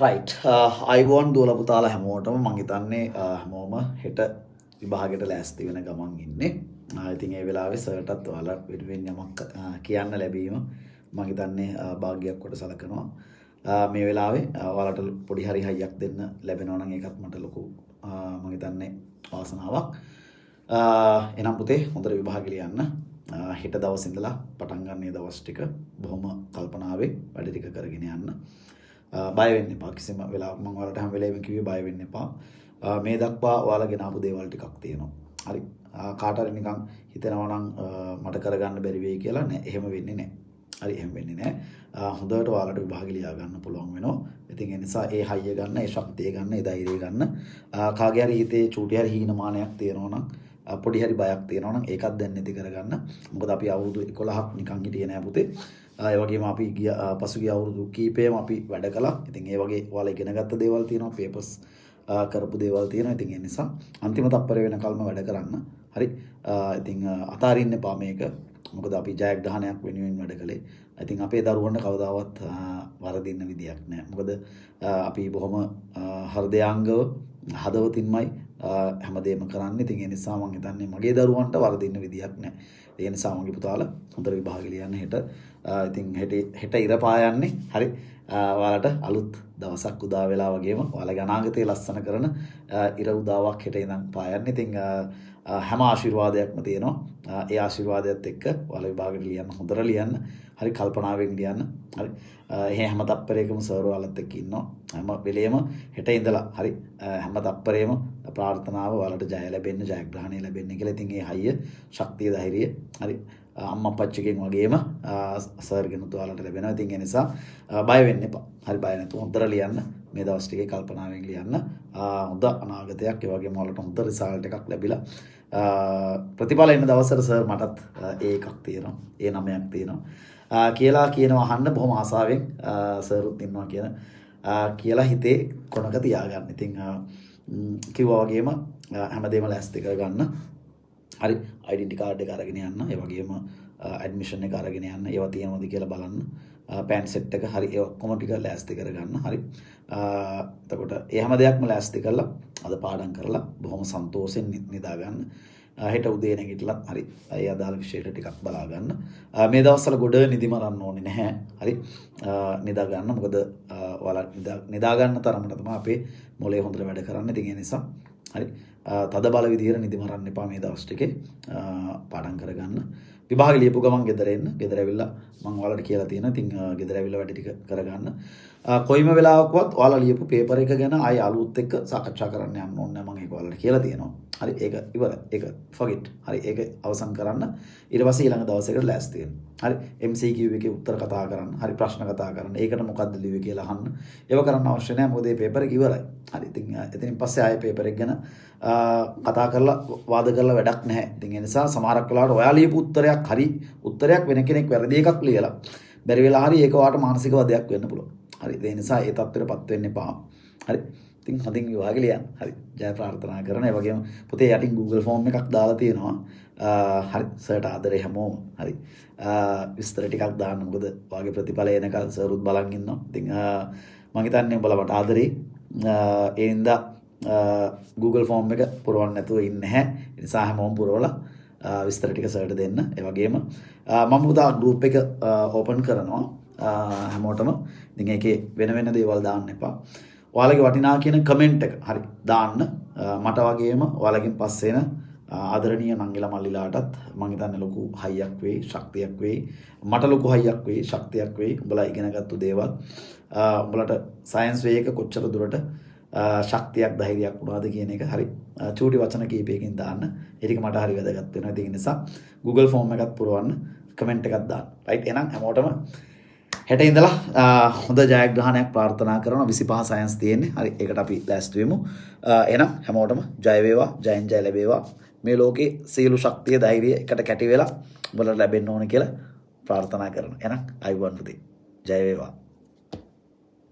Right අයිබෝන් දුවලා පුතාලා හැමෝටම මං හිතන්නේ හැමෝම හෙට විභාගයට ලෑස්ති වෙන ගමන් ඉන්නේ. ඉතින් ඒ වෙලාවේ සර්ටත් ඔයාලා වෙනුවෙන් යමක් කියන්න ලැබීම මං හිතන්නේ භාග්‍යයක් කොට සලකනවා. මේ වෙලාවේ ඔයාලට පොඩි හරි හයියක් දෙන්න ලැබෙනවා නම් ඒකත් මට ලොකු මං හිතන්නේ වාසනාවක්. එනම් පුතේ හොඳට විභාගෙ ලියන්න. හෙට දවස් ඉඳලා පටන් ගන්න මේ දවස් ටික බොහොම කල්පනාවෙන් වැඩ ටික කරගෙන යන්න. බය වෙන්න එපා කිසිම වෙලාවක මම ඔයාලට හැම වෙලේම කිව්වේ බය වෙන්න එපා. මේ දක්වා ඔයාලා ගෙන ආපු දේවල් ටිකක් තියෙනවා. හරි. කාට හරි නිකන් හිතෙනවා නම් මට කරගන්න බැරි වෙයි කියලා නෑ. එහෙම වෙන්නේ නෑ. හරි එහෙම වෙන්නේ නෑ. හොඳට ඔයාලට විභාගෙ ලියා ගන්න පුළුවන් වෙනවා. ඉතින් ඒ නිසා ඒ හයිය ගන්න, ඒ ශක්තිය ගන්න, ඒ ධෛර්යය ගන්න. කාගේ හරි හිතේ චූටි හරි හීනමානයක් තියෙනවා නම් පොඩි හරි බයක් තියෙනවා නම් ඒකත් දැන් නැති කරගන්න. මොකද අපි අවුරුදු 11ක් නිකන් හිටියේ නෑ පුතේ. ඒ වගේම අපි පසුගිය අවුරුදු කීපෙම අපි වැඩ කළා. ඉතින් ඒ වගේ ඔයාලා ඉගෙන ගත්ත දේවල් තියෙනවා, පේපර්ස් කරපු දේවල් තියෙනවා. ඉතින් ඒ නිසා අන්තිම තප්පරේ වෙනකල්ම වැඩ කරන්න. හරි. ඉතින් අතාරින්න එපා මේක. මොකද අපි ජයග්‍රහණයක් වෙනුවෙන් වැඩ කළේ. ඉතින් අපේ දරුවන්ට කවදාවත් වරදින්න විදියක් නැහැ. මොකද අපි බොහොම හෘදයාංගව හදවතින්මයි හැමදේම කරන්නේ. ඉතින් ඒ නිසා මම හිතන්නේ මගේ දරුවන්ට වරදින්න විදියක් නැහැ. ඒ නිසා මගේ පුතාලා හොඳට විභාගෙ ලියන්න හෙට. ඉතින් හෙට ඉර පායන්නේ. හරි. ඔයාලට අලුත් දවසක් උදා වෙලා වගේම ඔයාලගේ අනාගතය ලස්සන කරන ඉර උදාවක් හෙට ඉඳන් පායන්නේ. ඉතින් හැම ආශිර්වාදයක්ම තියෙනවා. ඒ ආශිර්වාදයත් එක්ක ඔයාලා විභාගෙට ලියන්න හොඳට ලියන්න. හරි කල්පනාවෙන් ලියන්න. හරි. හැම තප්පරයකම සර් ඔයාලත් එක්ක ඉන්නවා. හැම වෙලේම හෙට ඉඳලා හරි හැම තප්පරේම ප්‍රාර්ථනාව ඔයාලට ජය ලැබෙන්න, ජයග්‍රහණය ලැබෙන්න කියලා. ඉතින් ඒ හයිය, ශක්තිය, ධෛර්යය හරි අම්මා අපච්චිගෙන් වගේම සර්ගෙනුත් ඔයාලට ලැබෙනවා. ඉතින් ඒ නිසා බය වෙන්න එපා. හරි බය නැතුව හොඳට ලියන්න. මේ දවස් ටිකේ කල්පනාවෙන් ලියන්න. හොඳ අනාගතයක් ඒ වගේම ඔයාලට හොඳ රිසල්ට් එකක් ලැබිලා ප්‍රතිඵල එන දවසට සර් මටත් ඒ එකක් තියෙනවා. ඒ 9ක් තියෙනවා. කියලා කියනවා අහන්න බොහොම ආසාවෙන් සර්ුත් ඉන්නවා කියලා හිතේ කොනක තියාගන්න. ඉතින් කිව්වා වගේම හැමදේම ලෑස්ති කරගන්න. හරි ඩෙන්ටි කාඩ් එක අරගෙන යන්න. ඒ වගේම ඇඩ්මිෂන් එක අරගෙන යන්න. ඒවා තියෙනවද කියලා බලන්න. පෑන් සෙට් එක හරි ඒ ඔක්කොම ටික ලෑස්ති කරගන්න. හරි. එතකොට ඒ හැම දෙයක්ම ලෑස්ති කරලා අද පාඩම් කරලා බොහොම සන්තෝෂෙන් නිදා ගන්න. හෙට උදේ නැගිටලා හරි ඒ අදාළ විෂයට ටිකක් බලා ගන්න. මේ දවස්වල ගොඩ නිදි මරන්න ඕනේ නැහැ. හරි. නිදා ගන්න. මොකද ඔයාලා නිදා ගන්න තරමට තමයි අපේ මොලේ හොඳට වැඩ කරන්නේ. ඉතින් ඒ නිසා හරි තද බල විදියට නිදි මරන්න එපා මේ දවස් ටිකේ. පාඩම් කරගන්න. විභාග ලියපු ගමන් ගෙදර එන්න. ගෙදර ඇවිල්ලා මම ඔයාලට කියලා තියෙනවා. ඉතින් ගෙදර ඇවිල්ලා වැඩ ටික කරගන්න. කොයිම වෙලාවකවත් ඔයාලා ලියපු පේපර් එක ගැන ආයි අලුත් එක්ක සාකච්ඡා කරන්න යන්න ඕනේ නැහැ. මම ඒක ඔයාලට කියලා තියෙනවා. හරි ඒක ඉවරයි. ඒක forget. හරි ඒක අවසන් කරන්න. ඊට පස්සේ ඊළඟ දවසේකට ලෑස්ති වෙන්න. හරි MCQ එකේ උත්තර කතා කරන්න. හරි ප්‍රශ්න කතා කරන්න. ඒකට මොකද්ද ලිව්වේ කියලා අහන්න. ඒව කරන්න අවශ්‍ය නැහැ. මොකද මේ පේපර් එක ඉවරයි. හරි ඉතින් එතනින් පස්සේ ආයේ පේපර් එක ගැන කතා කරලා වාද කරලා වැඩක් නැහැ. ඉතින් ඒ නිසා සමහරක් වෙලාවට ඔයා ලියපු උත්තරයක් හරි උත්තරයක් වෙන කෙනෙක් වැරදි එකක් ලියලා බැරි වෙලා හරි ඒක ඔයාට මානසික වදයක් වෙන්න පුළුවන්. හරි ඒ නිසා ඒ තත්ත්වෙටපත් වෙන්න එපා. හරි ඉතින් හදින් විභාගෙ ලියන්න. හරි ජය ප්‍රාර්ථනා කරන. ඒ වගේම පුතේ යටින් Google form එකක් දාලා තියෙනවා. හරි සර්ට ආදරේ හැමෝම. හරි විස්තර ටිකක් දාන්න. මොකද වාගේ ප්‍රතිඵල එනකල් සර්ුත් බලන් ඉන්නවා. ඉතින් මම හිතන්නේ උඹලා මට ආදරේ ඒ ඉඳා Google form එක පුරවන්න නැතුව ඉන්නේ නැහැ. ඒ නිසා හැමෝම පුරවලා විස්තර ටික සර්ට දෙන්න. ඒ වගේම මම පුතා group එක open කරනවා. හැමෝටම ඉතින් ඒකේ වෙන වෙන දේවල් දාන්න එපා. ඔයාලගේ වටිනා කියන කමෙන්ට් එක හරි දාන්න. මට වගේම ඔයාලගෙන් පස්සේ එන ආදරණීය නංගිලා මල්ලිලාටත් මම හිතන්නේ ලොකු හයියක් වෙයි, ශක්තියක් වෙයි. මට ලොකු හයියක් වෙයි, ශක්තියක් වෙයි. උඹලා ඉගෙනගත්තු දේවල් උඹලට සයන්ස් වේ එක කොච්චර දුරට ශක්තියක් ධෛර්යයක් වුණාද කියන එක හරි චූටි වචන කීපයකින් දාන්න. ඒ ටික මට හරි වැදගත් වෙනවා. ඒ නිසා Google form එකත් පුරවන්න, කමෙන්ට් එකක් දාන්න. රයිට් එහෙනම් හැමෝටම හෙට ඉඳලා හොඳ ජයග්‍රහණයක් ප්‍රාර්ථනා කරනවා. 25 සයන්ස් තියෙන්නේ. හරි ඒකට අපි ලෑස්ති වෙමු. එහෙනම් හැමෝටම ජය වේවා, ජයෙන් ජය ලැබේවා. මේ ලෝකේ සියලු ශක්තිය, ධෛර්යය එකට කැටි වෙලා ඔබට ලැබෙන්න ඕන කියලා ප්‍රාර්ථනා කරනවා. එහෙනම් අයුබෝවන් පුතේ. ජය වේවා.